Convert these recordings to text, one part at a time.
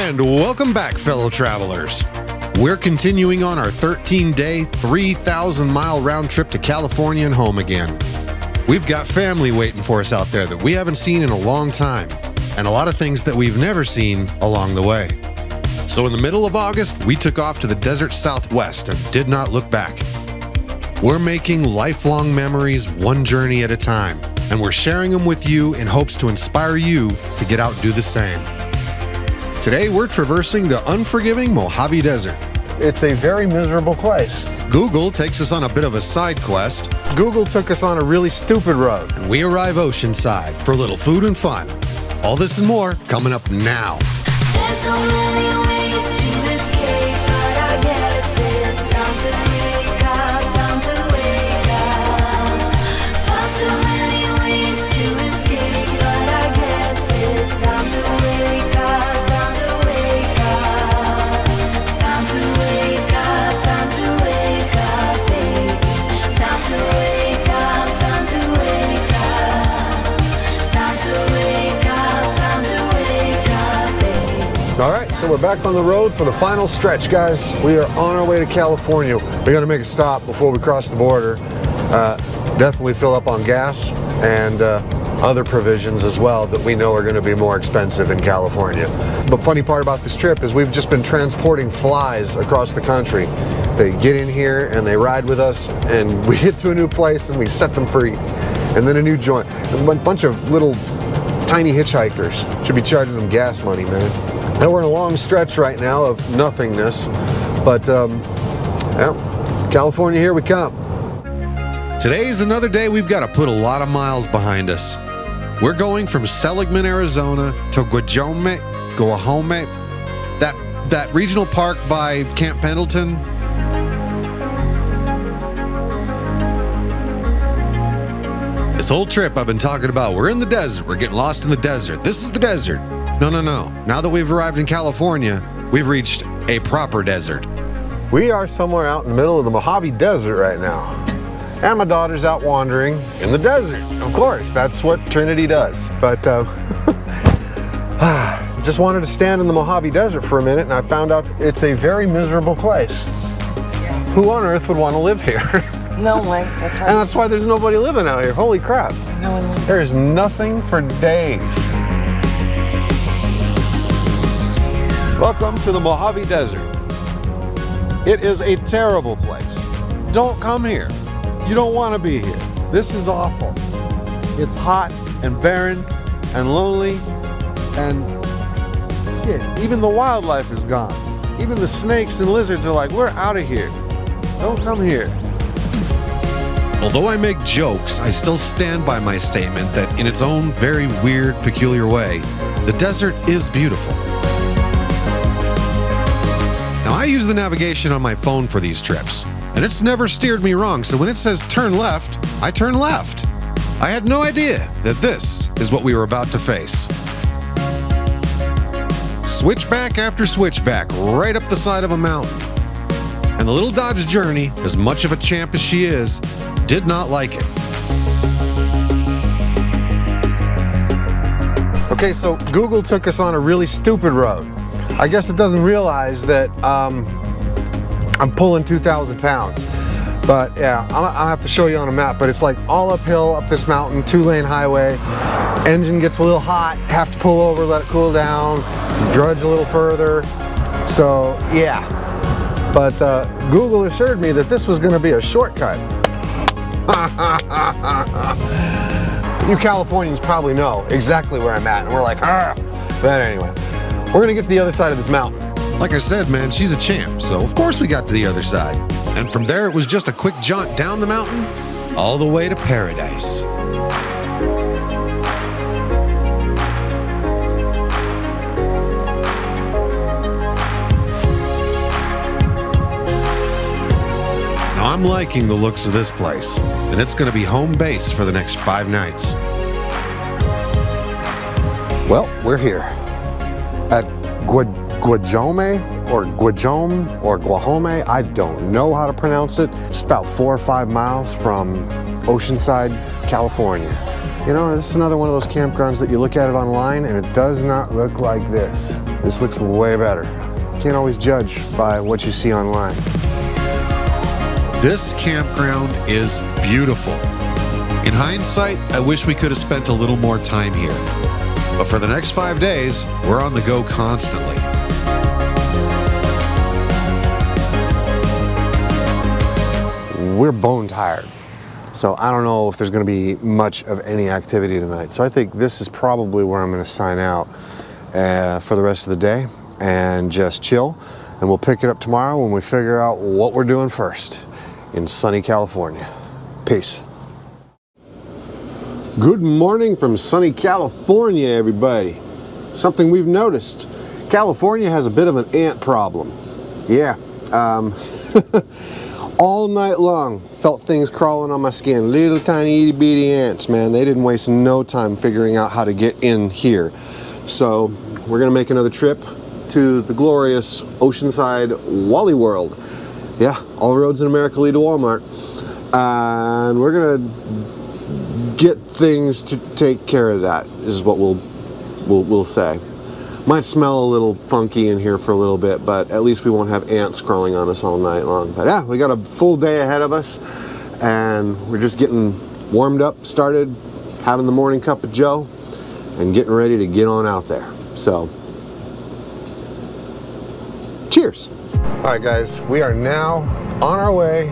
And welcome back, fellow travelers. We're continuing on our 13-day, 3,000-mile round trip to California and home again. We've got family waiting for us out there that we haven't seen in a long time, and a lot of things that we've never seen along the way. So in the middle of August, we took off to the desert Southwest and did not look back. We're making lifelong memories one journey at a time, and we're sharing them with you in hopes to inspire you to get out and do the same. Today, we're traversing the unforgiving Mojave Desert. It's a very miserable place. Google takes us on a bit of a side quest. Google took us on a really stupid road. And we arrive Oceanside for a little food and fun. All this and more coming up now. There's so many ways to escape, but I guess it's time to wake up, time to wake up. Far too many ways to escape, but I guess it's time to wake up, time to wake up. Time to wake up, time to wake up, baby. Time to wake up, time to wake up. Time to wake up, time to wake up, baby. All right, so we're back on the road for the final stretch, guys. We are on our way to California. We got to make a stop before we cross the border. Definitely fill up on gas and other provisions as well that we know are going to be more expensive in California. The funny part about this trip is we've just been transporting flies across the country. They get in here and they ride with us, and we get to a new place and we set them free. And then a new joint. A bunch of little tiny hitchhikers. Should be charging them gas money, man. Now we're in a long stretch right now of nothingness, but yeah, California, here we come. Today's another day we've got to put a lot of miles behind us. We're going from Seligman, Arizona to Guajome, that regional park by Camp Pendleton. This whole trip I've been talking about, we're in the desert, we're getting lost in the desert. This is the desert. No. Now that we've arrived in California, we've reached a proper desert. We are somewhere out in the middle of the Mojave Desert right now. And my daughter's out wandering in the desert. Of course, that's what Trinity does. But just wanted to stand in the Mojave Desert for a minute, and I found out it's a very miserable place. Who on earth would want to live here? No way. That's right. And that's why there's nobody living out here. Holy crap. No one lives. There's nothing for days. Welcome to the Mojave Desert. It is a terrible place. Don't come here. You don't want to be here. This is awful. It's hot and barren and lonely, and shit, even the wildlife is gone. Even the snakes and lizards are like, we're out of here. Don't come here. Although I make jokes, I still stand by my statement that in its own very weird, peculiar way, the desert is beautiful. Now, I use the navigation on my phone for these trips, and it's never steered me wrong, so when it says turn left, I turn left. I had no idea that this is what we were about to face. Switchback after switchback, right up the side of a mountain. And the little Dodge Journey, as much of a champ as she is, did not like it. Okay, so Google took us on a really stupid road. I guess it doesn't realize that I'm pulling 2,000 pounds. But yeah, I'll have to show you on a map, but it's like all uphill up this mountain, 2-lane highway. Engine gets a little hot, have to pull over, let it cool down, drudge a little further. So yeah, but Google assured me that this was gonna be a shortcut. You Californians probably know exactly where I'm at, and we're like, ah. But anyway, we're gonna get to the other side of this mountain. Like I said, man, she's a champ, so of course we got to the other side. And from there, it was just a quick jaunt down the mountain, all the way to paradise. Now, I'm liking the looks of this place, and it's going to be home base for the next 5 nights. Well, we're here at Guajome or Guajome. I don't know how to pronounce it. Just about 4 or 5 miles from Oceanside, California. You know, this is another one of those campgrounds that you look at it online and it does not look like this. This looks way better. Can't always judge by what you see online. This campground is beautiful. In hindsight, I wish we could have spent a little more time here. But for the next 5 days, we're on the go constantly. We're bone tired. So I don't know if there's gonna be much of any activity tonight. So I think this is probably where I'm gonna sign out for the rest of the day and just chill. And we'll pick it up tomorrow when we figure out what we're doing first in sunny California. Peace. Good morning from sunny California, everybody. Something we've noticed. California has a bit of an ant problem. Yeah. All night long, felt things crawling on my skin. Little tiny itty bitty ants, man. They didn't waste no time figuring out how to get in here. So we're gonna make another trip to the glorious Oceanside Wally World. Yeah, all roads in America lead to Walmart. And we're gonna get things to take care of that, is what we'll say. Might smell a little funky in here for a little bit, but at least we won't have ants crawling on us all night long. But yeah, we got a full day ahead of us, and we're just getting warmed up, started, having the morning cup of joe, and getting ready to get on out there. So, cheers. All right, guys, we are now on our way.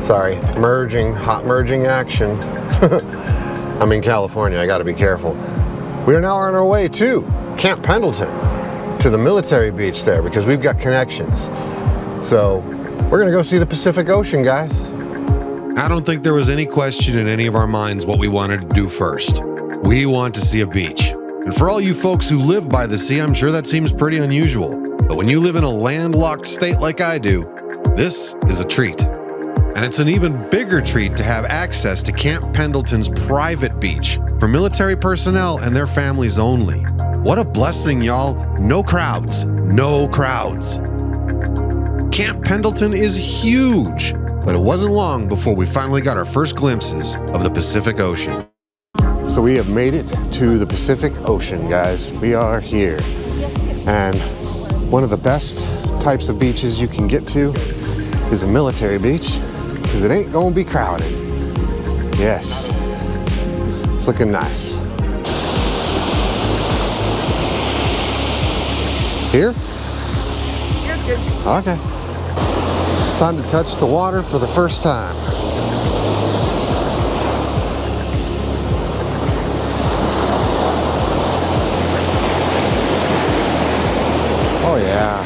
Sorry, hot merging action. I'm in California, I gotta be careful. We are now on our way to Camp Pendleton, to the military beach there, because we've got connections. So we're gonna go see the Pacific Ocean, guys. I don't think there was any question in any of our minds what we wanted to do first. We want to see a beach. And for all you folks who live by the sea, I'm sure that seems pretty unusual. But when you live in a landlocked state like I do, this is a treat. And it's an even bigger treat to have access to Camp Pendleton's private beach for military personnel and their families only. What a blessing, y'all. No crowds, no crowds. Camp Pendleton is huge, but it wasn't long before we finally got our first glimpses of the Pacific Ocean. So we have made it to the Pacific Ocean, guys. We are here. And one of the best types of beaches you can get to is a military beach, because it ain't gonna be crowded. Yes, it's looking nice. Here? Yeah, it's good. Okay. It's time to touch the water for the first time. Oh yeah.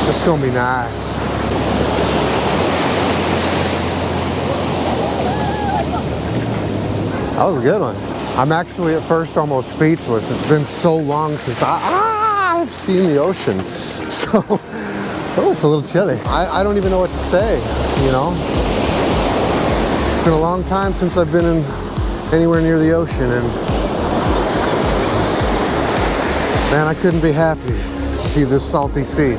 It's gonna be nice. That was a good one. I'm actually at first almost speechless. It's been so long since I've seen the ocean. So, oh, it's a little chilly. I don't even know what to say, you know? It's been a long time since I've been anywhere near the ocean, and man, I couldn't be happy to see this salty sea.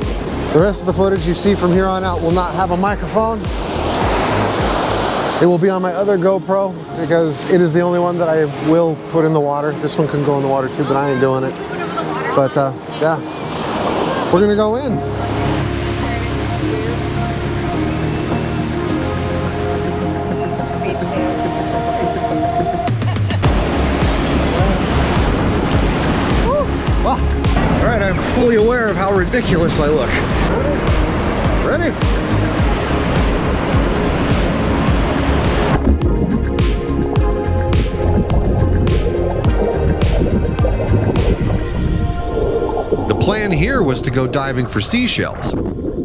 The rest of the footage you see from here on out will not have a microphone. It will be on my other GoPro, because it is the only one that I will put in the water. This one can go in the water too, but I ain't doing it. But yeah, we're gonna go in. Wow. All right, I'm fully aware of how ridiculous I look. Ready? The plan here was to go diving for seashells.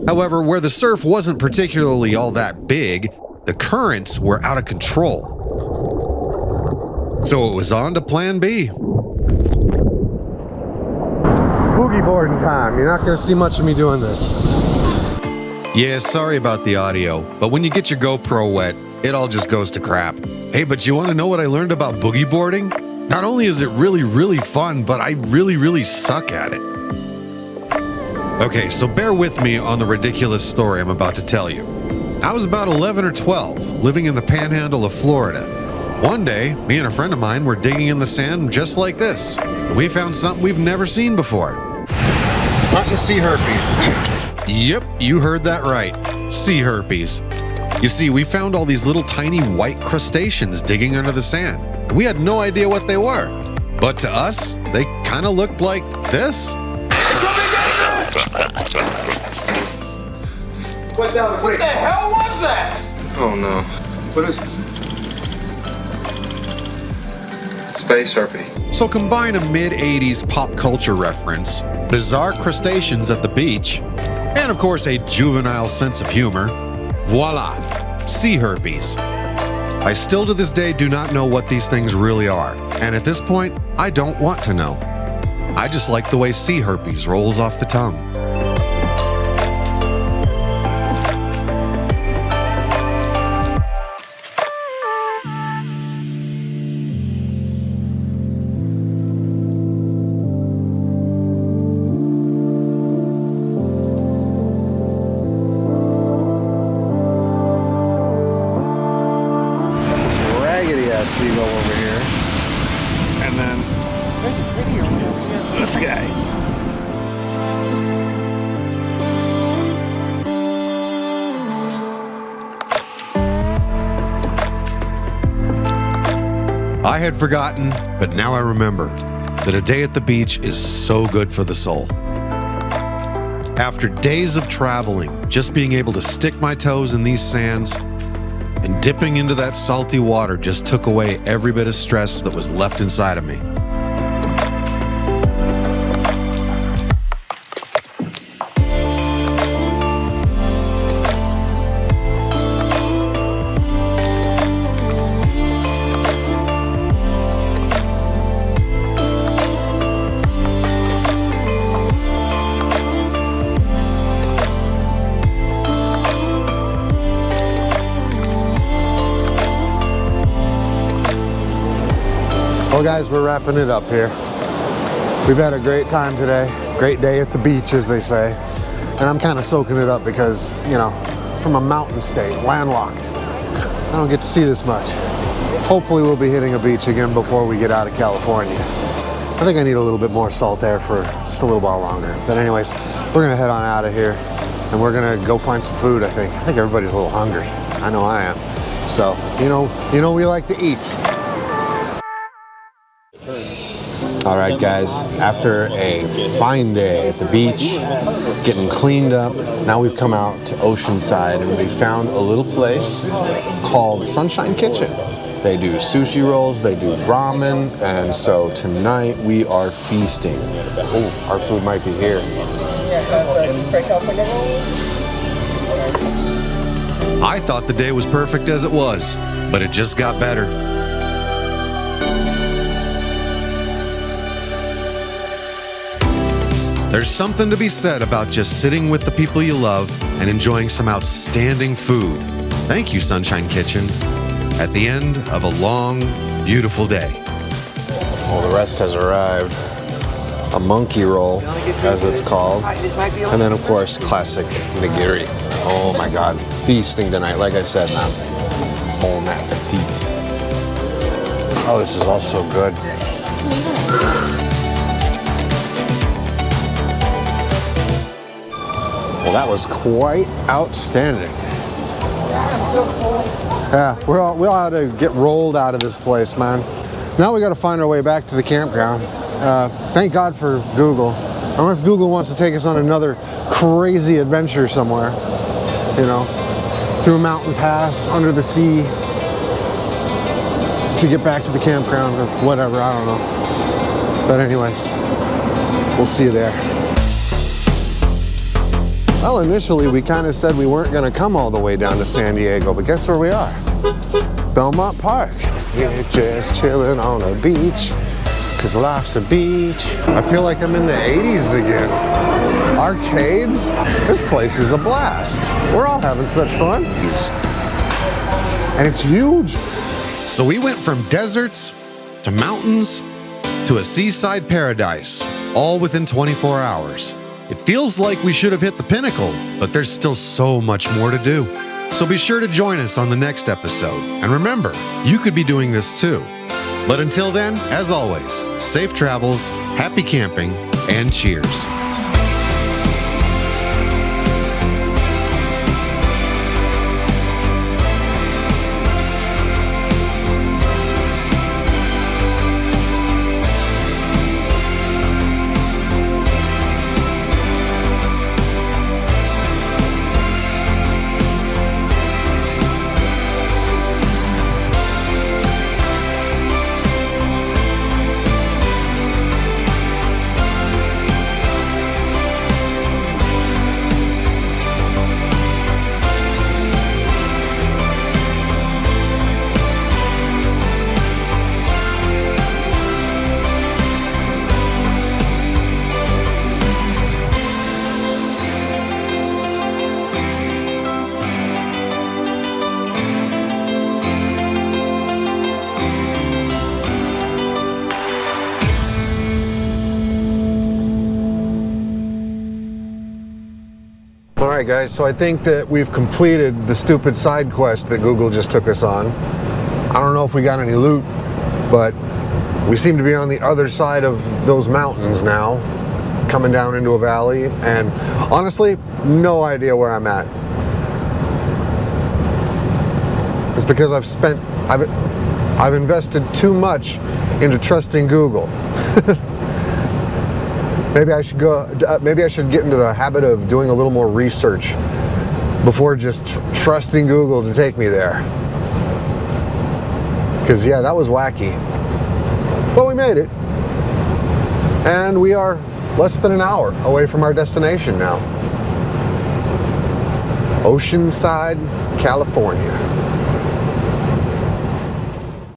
However, where the surf wasn't particularly all that big, the currents were out of control. So it was on to plan B. Boogie boarding time. You're not gonna see much of me doing this. Yeah, sorry about the audio, but when you get your GoPro wet, it all just goes to crap. Hey, but you want to know what I learned about boogie boarding? Not only is it really fun, but I really suck at it. Okay, so bear with me on the ridiculous story I'm about to tell you. I was about 11 or 12, living in the panhandle of Florida, One day, me and a friend of mine were digging in the sand just like this. And we found something we've never seen before. Hunting sea herpes. Yep, you heard that right. Sea herpes. You see, we found all these little tiny white crustaceans digging under the sand. We had no idea what they were. But to us, they kind of looked like this. What the hell was that? Oh no. What is it? Space herpes. So combine a mid-80s pop culture reference, bizarre crustaceans at the beach, and of course a juvenile sense of humor. Voila, sea herpes. I still to this day do not know what these things really are, and at this point, I don't want to know. I just like the way sea herpes rolls off the tongue. Seagull over here, and then there's a prettier one over here. This guy. I had forgotten, but now I remember that a day at the beach is so good for the soul. After days of traveling, just being able to stick my toes in these sands and dipping into that salty water just took away every bit of stress that was left inside of me. Well guys, we're wrapping it up here. We've had a great time today. Great day at the beach, as they say. And I'm kind of soaking it up because, you know, from a mountain state, landlocked, I don't get to see this much. Hopefully we'll be hitting a beach again before we get out of California. I think I need a little bit more salt air for just a little while longer. But anyways, we're gonna head on out of here and we're gonna go find some food, I think. I think everybody's a little hungry. I know I am. So, you know we like to eat. All right, guys, after a fine day at the beach, getting cleaned up, now we've come out to Oceanside and we found a little place called Sunshine Kitchen. They do sushi rolls, they do ramen, and so tonight we are feasting. Oh, our food might be here. I thought the day was perfect as it was, but it just got better. There's something to be said about just sitting with the people you love and enjoying some outstanding food. Thank you, Sunshine Kitchen. At the end of a long, beautiful day. Well, the rest has arrived. A monkey roll, as it's called. And then, of course, classic nigiri. Oh my God, feasting tonight. Like I said, man, bon appetit. Oh, this is also good. Well, that was quite outstanding. Yeah, we'll have to get rolled out of this place, man. Now we got to find our way back to the campground. Thank God for Google. Unless Google wants to take us on another crazy adventure somewhere, you know, through a mountain pass, under the sea, to get back to the campground or whatever, I don't know. But anyways, we'll see you there. Well, initially we kind of said we weren't going to come all the way down to San Diego, but guess where we are? Belmont Park. We're just chilling on a beach, cause life's a beach. I feel like I'm in the 80s again. Arcades? This place is a blast. We're all having such fun. And it's huge. So we went from deserts to mountains to a seaside paradise, all within 24 hours. It feels like we should have hit the pinnacle, but there's still so much more to do. So be sure to join us on the next episode. And remember, you could be doing this too. But until then, as always, safe travels, happy camping, and cheers. Alright guys, so I think that we've completed the stupid side quest that Google just took us on. I don't know if we got any loot, but we seem to be on the other side of those mountains now, coming down into a valley, and honestly, no idea where I'm at. It's because I've invested too much into trusting Google. Maybe I should get into the habit of doing a little more research before just trusting Google to take me there. Because yeah, that was wacky. But we made it. And we are less than an hour away from our destination now. Oceanside, California.